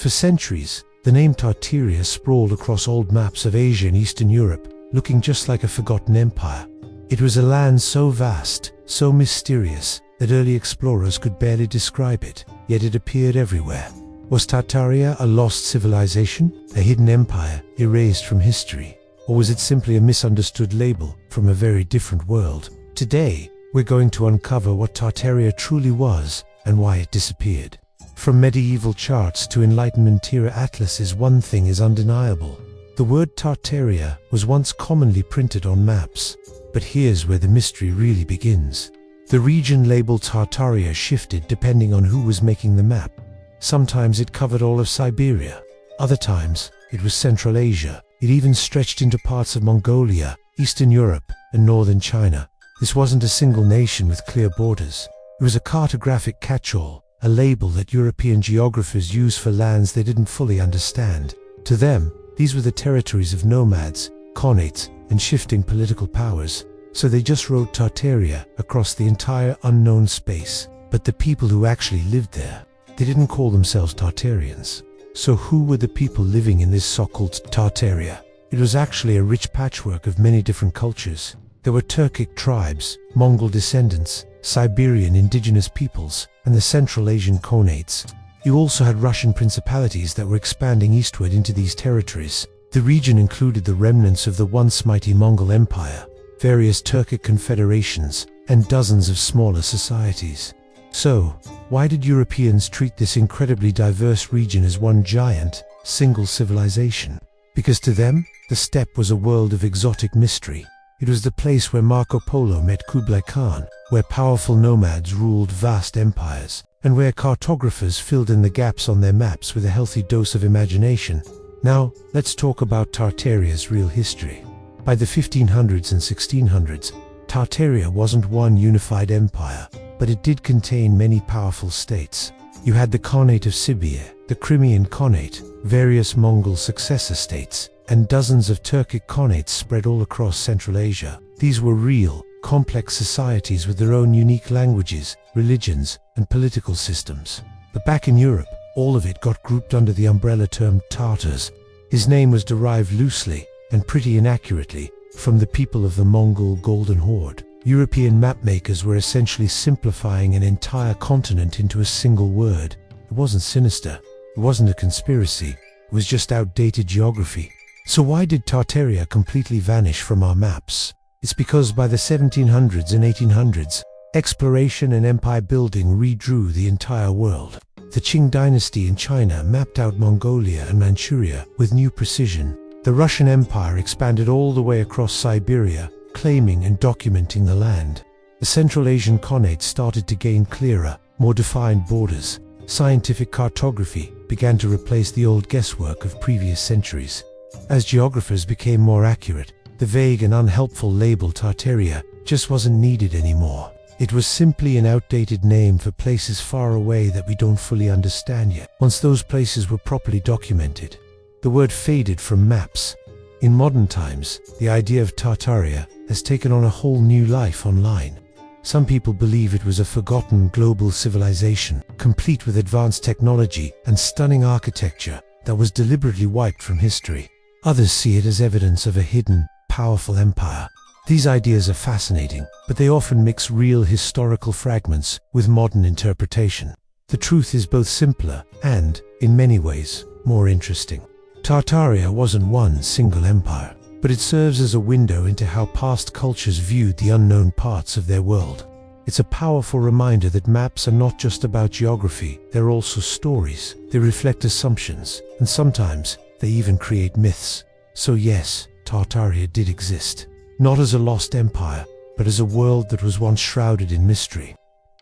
For centuries, the name Tartaria sprawled across old maps of Asia and Eastern Europe, looking just like a forgotten empire. It was a land so vast, so mysterious, that early explorers could barely describe it, yet it appeared everywhere. Was Tartaria a lost civilization, a hidden empire, erased from history? Or was it simply a misunderstood label from a very different world? Today, we're going to uncover what Tartaria truly was and why it disappeared. From medieval charts to Enlightenment-era atlases, one thing is undeniable. The word Tartaria was once commonly printed on maps. But here's where the mystery really begins. The region labeled Tartaria shifted depending on who was making the map. Sometimes it covered all of Siberia. Other times, it was Central Asia. It even stretched into parts of Mongolia, Eastern Europe, and northern China. This wasn't a single nation with clear borders. It was a cartographic catch-all, a label that European geographers used for lands they didn't fully understand. To them, these were the territories of nomads, khanates, and shifting political powers. So they just wrote Tartaria across the entire unknown space. But the people who actually lived there, they didn't call themselves Tartarians. So who were the people living in this so-called Tartaria? It was actually a rich patchwork of many different cultures. There were Turkic tribes, Mongol descendants, Siberian indigenous peoples, and the Central Asian khanates. You also had Russian principalities that were expanding eastward into these territories. The region included the remnants of the once mighty Mongol Empire, various Turkic confederations, and dozens of smaller societies. So, why did Europeans treat this incredibly diverse region as one giant, single civilization? Because to them, the steppe was a world of exotic mystery. It was the place where Marco Polo met Kublai Khan, where powerful nomads ruled vast empires, and where cartographers filled in the gaps on their maps with a healthy dose of imagination. Now, let's talk about Tartaria's real history. By the 1500s and 1600s, Tartaria wasn't one unified empire, but it did contain many powerful states. You had the Khanate of Siberia, the Crimean Khanate, various Mongol successor states, and dozens of Turkic Khanates spread all across Central Asia. These were real, complex societies with their own unique languages, religions, and political systems. But back in Europe, all of it got grouped under the umbrella term Tartars. His name was derived loosely, and pretty inaccurately, from the people of the Mongol Golden Horde. European mapmakers were essentially simplifying an entire continent into a single word. It wasn't sinister, it wasn't a conspiracy, it was just outdated geography. So why did Tartaria completely vanish from our maps? It's because by the 1700s and 1800s, exploration and empire building redrew the entire world. The Qing dynasty in China mapped out Mongolia and Manchuria with new precision. The Russian Empire expanded all the way across Siberia, claiming and documenting the land. The Central Asian Khanates started to gain clearer, more defined borders. Scientific cartography began to replace the old guesswork of previous centuries. As geographers became more accurate, the vague and unhelpful label Tartaria just wasn't needed anymore. It was simply an outdated name for places far away that we don't fully understand yet. Once those places were properly documented, the word faded from maps. In modern times, the idea of Tartaria has taken on a whole new life online. Some people believe it was a forgotten global civilization, complete with advanced technology and stunning architecture that was deliberately wiped from history. Others see it as evidence of a hidden, powerful empire. These ideas are fascinating, but they often mix real historical fragments with modern interpretation. The truth is both simpler and, in many ways, more interesting. Tartaria wasn't one single empire, but it serves as a window into how past cultures viewed the unknown parts of their world. It's a powerful reminder that maps are not just about geography, they're also stories. They reflect assumptions, and sometimes they even create myths. So yes, Tartaria did exist. Not as a lost empire, but as a world that was once shrouded in mystery.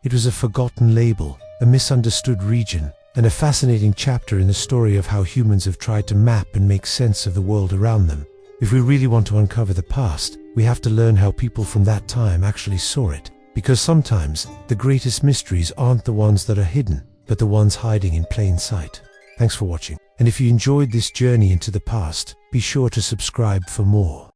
It was a forgotten label, a misunderstood region, and a fascinating chapter in the story of how humans have tried to map and make sense of the world around them. If we really want to uncover the past, we have to learn how people from that time actually saw it. Because sometimes, the greatest mysteries aren't the ones that are hidden, but the ones hiding in plain sight. Thanks for watching. And if you enjoyed this journey into the past, be sure to subscribe for more.